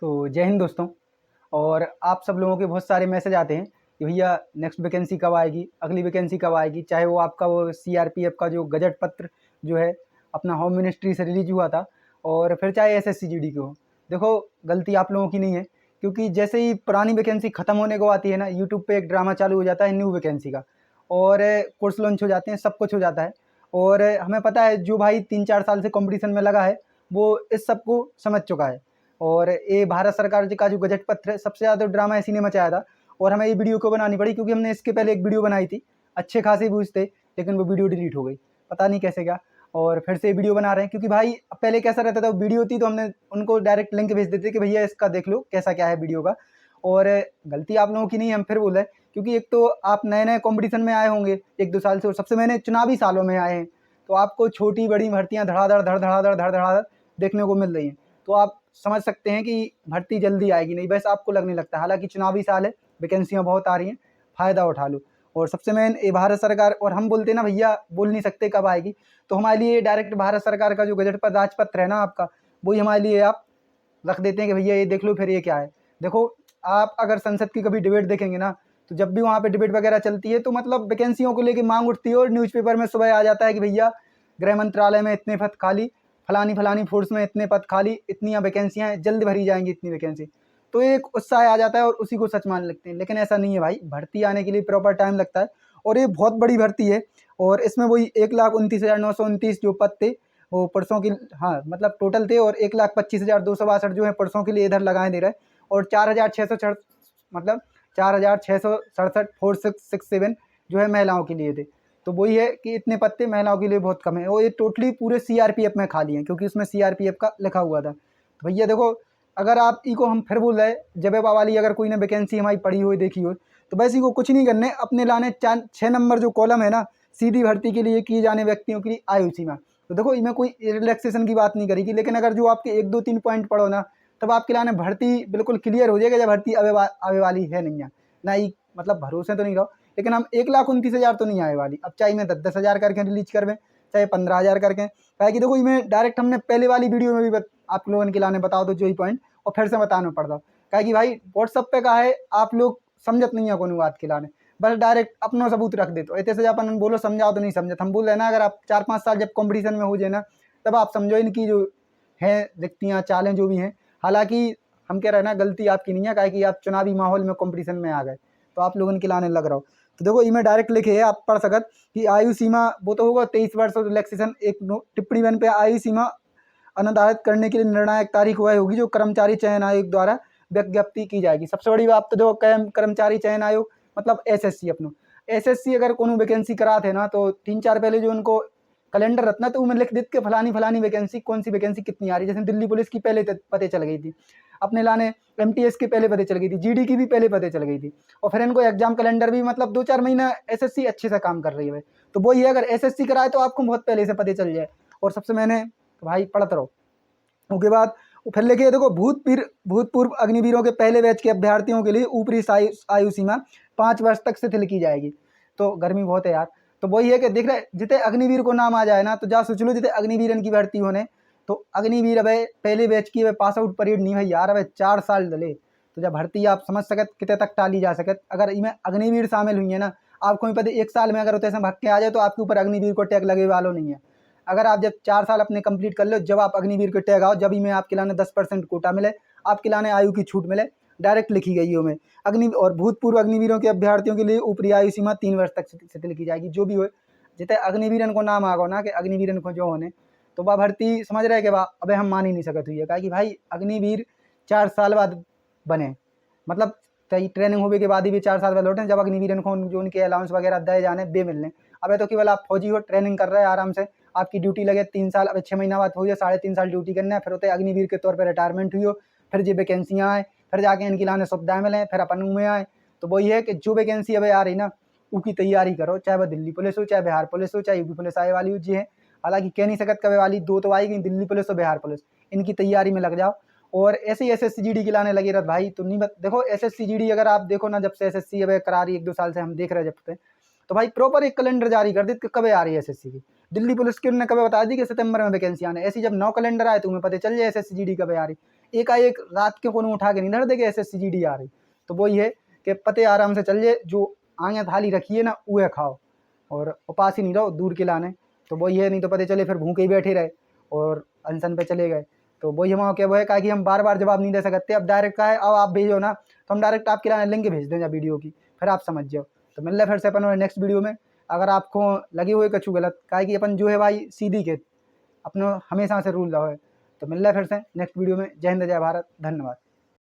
तो जय हिंद दोस्तों। और आप सब लोगों के बहुत सारे मैसेज आते हैं कि भैया नेक्स्ट वैकेंसी कब आएगी, अगली वैकेंसी कब आएगी, चाहे वो आपका वो सीआरपीएफ का जो गजट पत्र जो है अपना होम मिनिस्ट्री से रिलीज हुआ था, और फिर चाहे एसएससीजीडी की हो। देखो, गलती आप लोगों की नहीं है, क्योंकि जैसे ही पुरानी वैकेंसी ख़त्म होने को आती है ना, यूट्यूब पे एक ड्रामा चालू हो जाता है न्यू वैकेंसी का, और कोर्स लॉन्च हो जाते हैं, सब कुछ हो जाता है। और हमें पता है जो भाई 3-4 साल से कंपटीशन में लगा है वो इस सब को समझ चुका है। और ये भारत सरकार जी का जो गजट पत्र है, सबसे ज़्यादा ड्रामा इसी ने मचाया था। और हमें ये वीडियो क्यों बनानी पड़ी, क्योंकि हमने इसके पहले एक वीडियो बनाई थी, अच्छे खासे व्यूज़ थे, लेकिन वो वीडियो डिलीट हो गई, पता नहीं कैसे क्या। और फिर से वीडियो बना रहे हैं, क्योंकि भाई पहले कैसा रहता था, वीडियो थी तो हमने उनको डायरेक्ट लिंक भेज देते कि भैया इसका देख लो कैसा क्या है वीडियो का। और गलती आप लोगों की नहीं है, हम फिर बोले, क्योंकि एक तो आप नए नए कॉम्पिटिशन में आए होंगे 1-2 साल से, और सबसे मैंने चुनावी सालों में आए हैं, तो आपको छोटी बड़ी भर्तियाँ धड़ाधड़ धड़ धड़ाधड़ धड़ धड़ाधड़ देखने को मिल रही हैं। तो आप समझ सकते हैं कि भर्ती जल्दी आएगी नहीं, बस आपको लगने लगता है। हालांकि चुनावी साल है, वैकेंसियाँ बहुत आ रही हैं, फ़ायदा उठा लो। और सबसे मेन ये भारत सरकार, और हम बोलते हैं ना भैया बोल नहीं सकते कब आएगी, तो हमारे लिए डायरेक्ट भारत सरकार का जो गजट पर राजपत्र है ना आपका, वही हमारे लिए आप रख देते हैं कि भैया ये देख लो फिर ये क्या है। देखो, आप अगर संसद की कभी डिबेट देखेंगे ना, तो जब भी वहाँ पे डिबेट वगैरह चलती है तो मतलब वैकेंसियों को लेकर मांग उठती है, और न्यूज़पेपर में सुबह आ जाता है कि भैया गृह मंत्रालय में इतने पद खाली, फलानी फलानी फोर्स में इतने पद खाली, इतनी वैकेंसियाँ हैं, जल्द भरी जाएंगी इतनी वैकेंसी। तो एक उत्साह आ जाता है और उसी को सच मान लगते हैं, लेकिन ऐसा नहीं है भाई, भर्ती आने के लिए प्रॉपर टाइम लगता है, और ये बहुत बड़ी भर्ती है। और इसमें वही 1,29,929 जो पद थे वो परसों की, हाँ मतलब टोटल थे, और 1,25,262 जो है परसों के लिए इधर लगाए दे रहे हैं। और 4,600 मतलब 4,667 4667 जो है महिलाओं के लिए थे। तो वही है कि इतने पत्ते महिलाओं के लिए बहुत कम है, और ये टोटली पूरे सीआरपीएफ में खाली हैं, क्योंकि उसमें सीआरपीएफ का लिखा हुआ था। तो भैया देखो, अगर आप ई को हम फिर बोल रहे जबेबा वाली, अगर कोई ने वैकेंसी हमारी पढ़ी हुई देखी हो, तो बस को कुछ नहीं करने, अपने लाने 6 नंबर जो कॉलम है ना, सीधी भर्ती के लिए किए जाने व्यक्तियों की आयु सीमा। तो देखो, इनमें कोई रिलैक्सेशन की बात नहीं करेगी, लेकिन अगर जो आपके 1-2-3 पॉइंट पढ़ो ना, तब आपके लाने भर्ती बिल्कुल क्लियर हो जाएगा, जब भर्ती आवे वाली है नहीं है ना ही, मतलब भरोसे तो नहीं रहो। लेकिन हम 1,29,000 तो नहीं आए वाली, अब चाहे मैं 10-10 हज़ार करके रिलीज करवें, चाहे 15,000 करके। क्या कि देखो, मैं डायरेक्ट हमने पहले वाली वीडियो में भी आप लोगों के लाने बताओ तो जो ही पॉइंट, और फिर से बताना पड़ता। क्या कि भाई व्हाट्सअप पे कहा है, आप लोग समझत नहीं है कोनो बात के लाने, बस डायरेक्ट अपना सबूत रख दे। तो ऐसे अपन बोलो समझाओ तो नहीं समझत, हम बोल रहे ना, अगर आप 4-5 साल जब कॉम्पिटिशन में हो जाए ना, तब आप समझो इनकी जो है रिक्तियाँ चालें जो भी हैं। हालांकि हम कह रहे हैं ना, गलती आपकी नहीं है, क्या कि आप चुनावी माहौल में कॉम्पिटिशन में आ गए, तो आप लोगों के लाने लग रहा हो। तो देखो, इनमें डायरेक्ट लिखे है, आप पढ़ सकत कि आयु सीमा वो तो होगा 23 वर्ष, और रिलैक्सेशन एक टिप्पणी 1 पे आयु सीमा अनिर्धारित करने के लिए निर्णायक तारीख वह होगी जो कर्मचारी चयन आयोग द्वारा विज्ञप्ति की जाएगी। सबसे बड़ी बात तो देखो, कर्मचारी चयन आयोग मतलब एसएससी। अपनो एसएससी अगर कोनो वैकेंसी कराते ना, तो 3-4 पहले जो उनको कैलेंडर रखना, तो उनमें लिख देते कि फलानी फलानी वैकेंसी, कौन सी वैकेंसी कितनी आ रही है। जैसे दिल्ली पुलिस की पहले पते चल गई थी, अपने लाने एमटीएस के पहले पते चल गई थी, जीडी की भी पहले पते चल गई थी, और फिर इनको एग्जाम कैलेंडर भी मतलब 2-4 महीना एसएससी अच्छे से काम कर रही है। तो वही है, अगर एसएससी कराए तो आपको बहुत पहले से पते चल जाए। और सबसे मैंने तो भाई पढ़ते रहो। उसके बाद फिर लिखे देखो, भूतपूर्व अग्निवीरों के पहले बैच के अभ्यर्थियों के लिए ऊपरी आयु सीमा 5 वर्ष तक शिथिल की जाएगी। तो गर्मी बहुत है यार। तो वही है कि देख रहे जितने अग्निवीर को नाम आ जाए ना, तो जा सोच लो जितने अग्निवीरन की भर्ती होने, तो अग्निवीर अब पहले बैच की पास आउट परेड नहीं भाई यार, अब 4 साल डले। तो जब भर्ती आप समझ सकत कितने तक टाली जा सकत, अगर इनमें अग्निवीर शामिल हुई है ना, आपको भी पता 1 साल में अगर उतने से भाग के आ जाए, तो आपके ऊपर अग्निवीर को टैग लगे वालों नहीं है। अगर आप जब 4 साल अपने कंप्लीट कर लो, जब आप अग्निवीर के टैग आओ, जब ही में आपके लाने 10% कोटा मिले, आपके लाने आयु की छूट मिले, डायरेक्ट लिखी गई है में अग्नि। और भूतपूर्व अग्निवीरों के अभ्यर्थियों के लिए ऊपरी आयु सीमा 3 वर्ष तक शिथिल की जाएगी। जो भी हो, जितने अग्निवीरन को नाम आगो ना कि अग्निवीरन को जो होने, तो वह भर्ती समझ रहे कि वाह अबे हम मान ही नहीं सकते हुई है। कहा कि भाई अग्निवीर 4 साल बाद बने, मतलब ट्रेनिंग होने के बाद ही भी 4 साल बाद लौटे, जब अग्निवीरन को जो उनके अलाउंस वगैरह दे जाने बे मिलने। अब तो केवल आप फौजी हो, ट्रेनिंग कर रहे हैं आराम से, आपकी ड्यूटी लगे 3 साल, अब 6 महीना बाद हो जाए 3.5 साल ड्यूटी करना है, फिर होते अग्निवीर के तौर पर रिटायरमेंट हुई हो, फिर जो वैकेंसियाँ आए, फिर जाके इनकी लाने सुविधाएं मिलें, फिर अपन में आए। तो वही है कि जो वैकेंसी अब आ रही ना, उसकी तैयारी करो, चाहे वह दिल्ली पुलिस हो, चाहे बिहार पुलिस हो, चाहे यूपी पुलिस आए वाली हो जी है। हालांकि कह नहीं सकत कभी वाली, 2 तो आएगी, दिल्ली पुलिस और बिहार पुलिस, इनकी तैयारी में लग जाओ। और ऐसे ही एसएससीजीडी की लाने लगी रहत भाई। तो नहीं देखो, एसएससीजीडी अगर आप देखो ना, जब से एसएससी अब करा रही 1-2 साल से हम देख रहे हैं जब से, तो भाई प्रॉपर एक कैलेंडर जारी कर दी कि कब आ रही है एसएससी की। दिल्ली पुलिस की उन्होंने कब बता दी कि सितंबर में वैकेंसी आने, ऐसी जब 9 कैलेंडर आए तो उन्हें पता चल जाए एसएससीजीडी कब आ रही। एकाएक रात के कोनो उठा के नहीं धर दे के SSCGD आ रही। तो वही है कि पते आराम से चल जाए, जो आगे थाली रखिए ना उहे खाओ और उपास ही नहीं रहो दूर के लाने। तो वही है, नहीं तो पता चले फिर भूखे ही बैठे रहे और अनशन पे चले गए। तो वही हमारा क्या वो है कि हम बार बार जवाब नहीं दे सकते। अब डायरेक्ट का है, अब आप भेजो ना तो हम डायरेक्ट आपके लाने लिंक भेज देंगे वीडियो की, फिर आप समझ जाओ। तो मिल रहा फिर से अपन नेक्स्ट वीडियो में। अगर आपको लगी हुई कछु गलत, का कि अपन जो है भाई सीधी के अपना हमेशा से रूल रहा है। तो मिल रहा है फिर से नेक्स्ट वीडियो में। जय हिंद, जय भारत, धन्यवाद।